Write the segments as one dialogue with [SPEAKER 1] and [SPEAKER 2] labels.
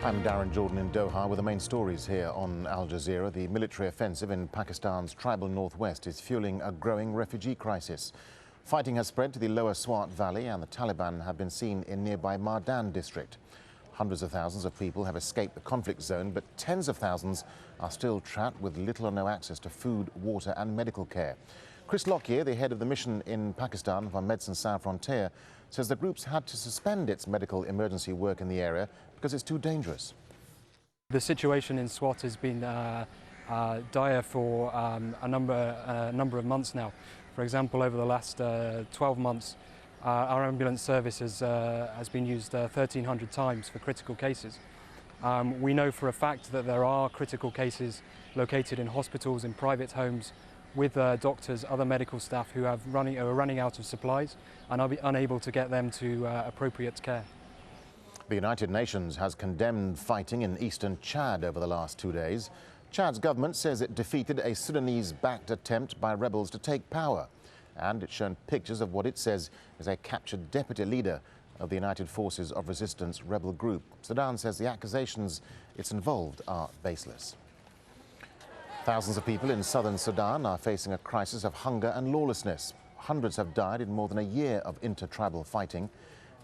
[SPEAKER 1] I'm Darren Jordan in Doha with the main stories here on Al Jazeera. The military offensive in Pakistan's tribal northwest is fueling a growing refugee crisis. Fighting has spread to the lower SWAT valley and the Taliban have been seen in nearby Mardan district. Hundreds of thousands of people have escaped the conflict zone, but tens of thousands are still trapped with little or no access to food, water and medical care. Chris Lockyer, the head of the mission in Pakistan for Médecins Sans Frontières, says the group's had to suspend its medical emergency work in the area because it's too dangerous.
[SPEAKER 2] The situation in SWAT has been dire for a number of months now. For example, over the last 12 months, our ambulance service has been used 1,300 times for critical cases. We know for a fact that there are critical cases located in hospitals, in private homes, with doctors, other medical staff who are running out of supplies and are unable to get them to appropriate care.
[SPEAKER 1] The United Nations has condemned fighting in eastern Chad over the last 2 days. Chad's government says it defeated a Sudanese-backed attempt by rebels to take power. And it's shown pictures of what it says is a captured deputy leader of the United Forces of Resistance rebel group. Sudan says the accusations it's involved are baseless. Thousands of people in southern Sudan are facing a crisis of hunger and lawlessness. Hundreds have died in more than a year of inter-tribal fighting.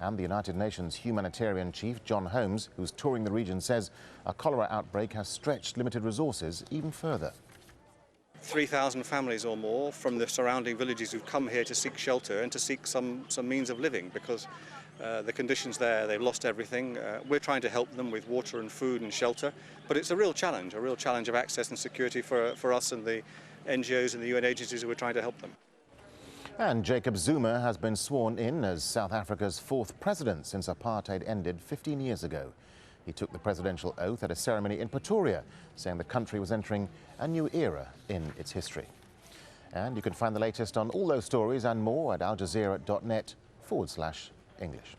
[SPEAKER 1] And the United Nations humanitarian chief, John Holmes, who's touring the region, says a cholera outbreak has stretched limited resources even further.
[SPEAKER 3] 3,000 families or more from the surrounding villages who've come here to seek shelter and to seek some means of living because the conditions there, they've lost everything. We're trying to help them with water and food and shelter, but it's a real challenge of access and security for us and the NGOs and the UN agencies who are trying to help them.
[SPEAKER 1] And Jacob Zuma has been sworn in as South Africa's fourth president since apartheid ended 15 years ago. He took the presidential oath at a ceremony in Pretoria, saying the country was entering a new era in its history. And you can find the latest on all those stories and more at aljazeera.net/English.